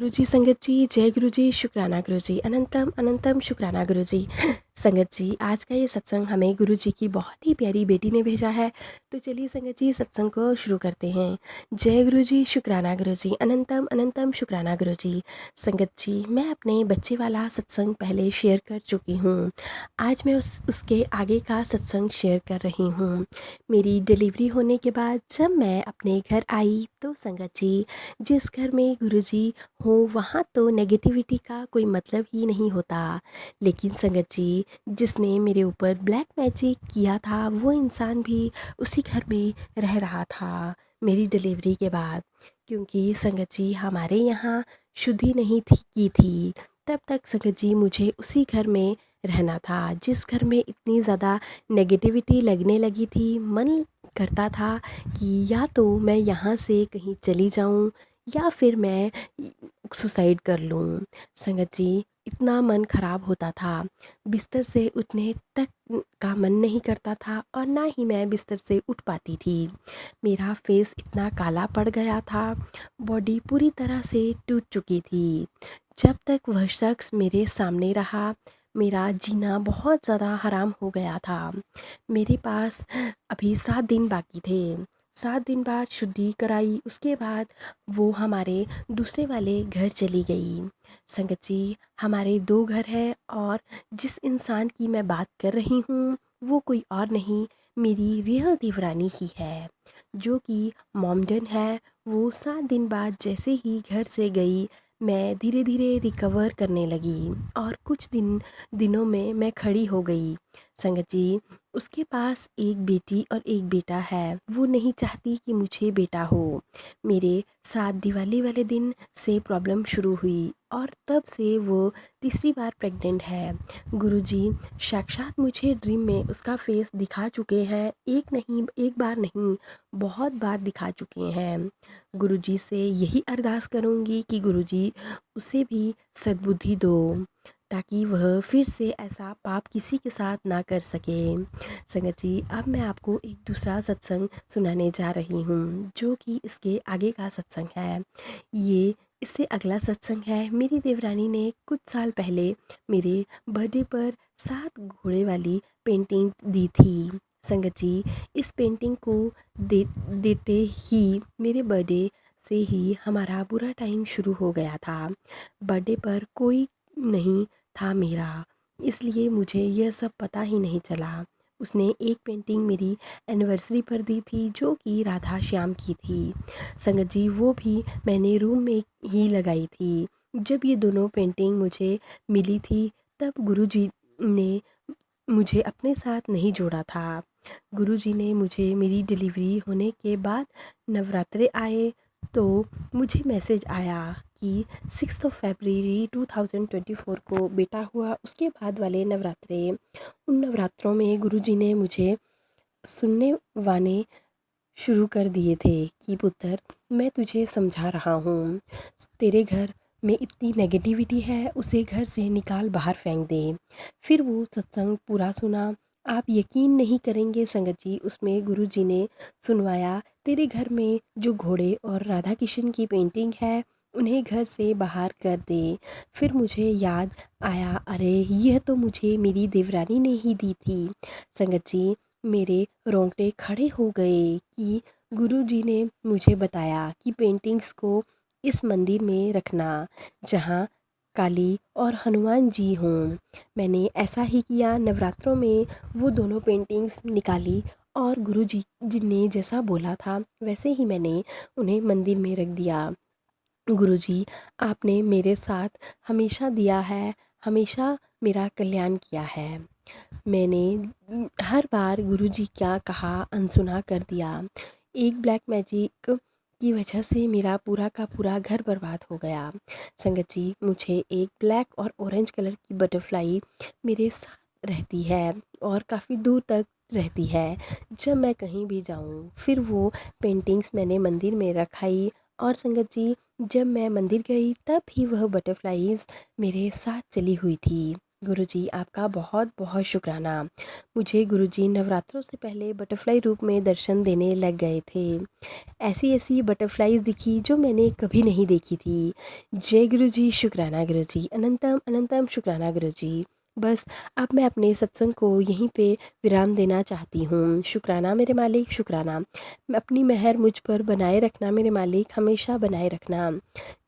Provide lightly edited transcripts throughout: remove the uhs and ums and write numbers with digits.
गुरुजी संगत जी, जय गुरुजी, शुक्राना गुरुजी, अनंतम अनंतम शुक्राना गुरुजी। संगत जी, आज का ये सत्संग हमें गुरुजी की बहुत ही प्यारी बेटी ने भेजा है। तो चलिए संगत जी, सत्संग को शुरू करते हैं। जय गुरुजी, शुक्राना गुरुजी, अनंतम अनंतम शुक्राना गुरुजी। संगत जी, मैं अपने बच्चे वाला सत्संग पहले शेयर कर चुकी हूँ। आज मैं उसके आगे का सत्संग शेयर कर रही हूँ। मेरी डिलीवरी होने के बाद जब मैं अपने घर आई तो संगत जी, जिस घर में गुरुजी हो वहाँ तो नेगेटिविटी का कोई मतलब ही नहीं होता। लेकिन संगत जी, जिसने मेरे ऊपर ब्लैक मैजिक किया था वो इंसान भी उसी घर में रह रहा था मेरी डिलीवरी के बाद। क्योंकि संगत जी, हमारे यहाँ शुद्धि नहीं की थी, तब तक संगत जी मुझे उसी घर में रहना था जिस घर में इतनी ज़्यादा नेगेटिविटी लगने लगी थी। मन करता था कि या तो मैं यहाँ से कहीं चली जाऊँ या फिर मैं सुसाइड कर लूँ। संगत जी, इतना मन ख़राब होता था, बिस्तर से उठने तक का मन नहीं करता था और ना ही मैं बिस्तर से उठ पाती थी। मेरा फेस इतना काला पड़ गया था, बॉडी पूरी तरह से टूट चुकी थी। जब तक वह शख्स मेरे सामने रहा, मेरा जीना बहुत ज़्यादा हराम हो गया था। मेरे पास अभी 7 दिन बाकी थे। 7 दिन बाद शुद्धि कराई, उसके बाद वो हमारे दूसरे वाले घर चली गई। संगत जी, हमारे 2 घर हैं और जिस इंसान की मैं बात कर रही हूँ वो कोई और नहीं, मेरी रियल देवरानी ही है, जो कि मॉमडन है। वो 7 दिन बाद जैसे ही घर से गई, मैं धीरे धीरे रिकवर करने लगी और कुछ दिनों में मैं खड़ी हो गई। संगत जी, उसके पास एक बेटी और एक बेटा है। वो नहीं चाहती कि मुझे बेटा हो। मेरे साथ दिवाली वाले दिन से प्रॉब्लम शुरू हुई और तब से वो तीसरी बार प्रेग्नेंट है। गुरुजी साक्षात मुझे ड्रीम में उसका फेस दिखा चुके हैं। एक नहीं, एक बार नहीं, बहुत बार दिखा चुके हैं। गुरुजी से यही अरदास करूँगी कि गुरुजी उसे भी सद्बुद्धि दो, ताकि वह फिर से ऐसा पाप किसी के साथ ना कर सके। संगत जी, अब मैं आपको एक दूसरा सत्संग सुनाने जा रही हूँ, जो कि इसके आगे का सत्संग है। ये इससे अगला सत्संग है। मेरी देवरानी ने कुछ साल पहले मेरे बर्थडे पर 7 घोड़े वाली पेंटिंग दी थी। संगत जी, इस पेंटिंग को देते ही मेरे बर्थडे से ही हमारा बुरा टाइम शुरू हो गया था। बर्थडे पर कोई नहीं था मेरा, इसलिए मुझे यह सब पता ही नहीं चला। उसने एक पेंटिंग मेरी एनिवर्सरी पर दी थी, जो कि राधा श्याम की थी। संगत जी, वो भी मैंने रूम में ही लगाई थी। जब ये दोनों पेंटिंग मुझे मिली थी, तब गुरुजी ने मुझे अपने साथ नहीं जोड़ा था। गुरुजी ने मुझे मेरी डिलीवरी होने के बाद नवरात्रे आए तो मुझे मैसेज आया कि 6 फरवरी 2024 को बेटा हुआ। उसके बाद वाले नवरात्रे, उन नवरात्रों में गुरुजी ने मुझे सुनने वाने शुरू कर दिए थे कि पुत्र, मैं तुझे समझा रहा हूँ, तेरे घर में इतनी नेगेटिविटी है, उसे घर से निकाल बाहर फेंक दे। फिर वो सत्संग पूरा सुना। आप यकीन नहीं करेंगे संगत जी, उसमें गुरुजी ने सुनवाया, तेरे घर में जो घोड़े और राधा कृष्ण की पेंटिंग है उन्हें घर से बाहर कर दे। फिर मुझे याद आया, अरे यह तो मुझे मेरी देवरानी ने ही दी थी। संगत जी, मेरे रोंगटे खड़े हो गए कि गुरुजी ने मुझे बताया कि पेंटिंग्स को इस मंदिर में रखना जहाँ काली और हनुमान जी हों। मैंने ऐसा ही किया। नवरात्रों में वो दोनों पेंटिंग्स निकाली और गुरुजी ने जैसा बोला था वैसे ही मैंने उन्हें मंदिर में रख दिया। गुरुजी, आपने मेरे साथ हमेशा दिया है, हमेशा मेरा कल्याण किया है। मैंने हर बार गुरुजी क्या कहा अनसुना कर दिया। एक ब्लैक मैजिक की वजह से मेरा पूरा का पूरा घर बर्बाद हो गया। संगत जी, मुझे एक ब्लैक और ऑरेंज कलर की बटरफ्लाई मेरे साथ रहती है और काफ़ी दूर तक रहती है जब मैं कहीं भी जाऊं। फिर वो पेंटिंग्स मैंने मंदिर में रखाई और संगत जी, जब मैं मंदिर गई तब भी वह बटरफ्लाईज मेरे साथ चली हुई थी। गुरुजी आपका बहुत बहुत शुक्राना। मुझे गुरुजी नवरात्रों से पहले बटरफ्लाई रूप में दर्शन देने लग गए थे। ऐसी ऐसी बटरफ्लाईज़ दिखी जो मैंने कभी नहीं देखी थी। जय गुरुजी, शुक्राना गुरुजी, अनंतम अनंतम शुक्राना गुरुजी। बस अब मैं अपने सत्संग को यहीं पे विराम देना चाहती हूँ। शुक्राना मेरे मालिक, शुक्राना। अपनी मेहर मुझ पर बनाए रखना मेरे मालिक, हमेशा बनाए रखना।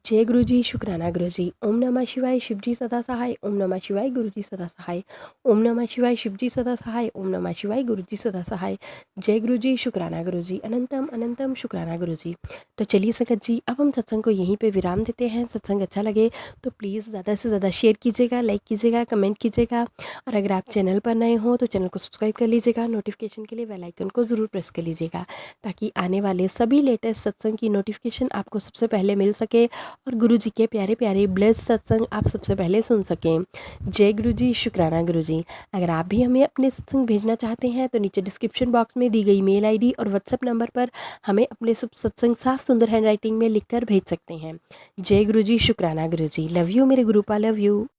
जय गुरुजी, शुक्राना गुरुजी। ओम नमः शिवाय, शिवजी सदा सहाय। ओम नमः शिवाय, गुरुजी सदा सहाय। ओम नमः शिवाय, शिवजी सदा सहाय। ओम नमः शिवाय, गुरुजी सदा सहाय। जय गुरुजी, शुक्राना गुरुजी, अनंतम अनंतम शुक्राना गुरुजी। तो चलिए संगत जी, अब हम सत्संग को यहीं पे विराम देते हैं। सत्संग अच्छा लगे तो प्लीज़ ज़्यादा से ज़्यादा शेयर कीजिएगा, लाइक कीजिएगा, कमेंट कीजिएगा, और अगर आप चैनल पर नए हो तो चैनल को सब्सक्राइब कर लीजिएगा। नोटिफिकेशन के लिए बेल आइकन को ज़रूर प्रेस कर लीजिएगा, ताकि आने वाले सभी लेटेस्ट सत्संग की नोटिफिकेशन आपको सबसे पहले मिल सके और गुरु जी के प्यारे प्यारे ब्लेस सत्संग आप सबसे पहले सुन सकें। जय गुरु जी, शुक्राना गुरु जी। अगर आप भी हमें अपने सत्संग भेजना चाहते हैं तो नीचे डिस्क्रिप्शन बॉक्स में दी गई मेल आईडी और व्हाट्सएप नंबर पर हमें अपने सब सत्संग साफ सुंदर हैंड राइटिंग में लिखकर भेज सकते हैं। जय गुरु जी, शुक्राना गुरु जी। लव यू मेरे गुरुपा, लव यू।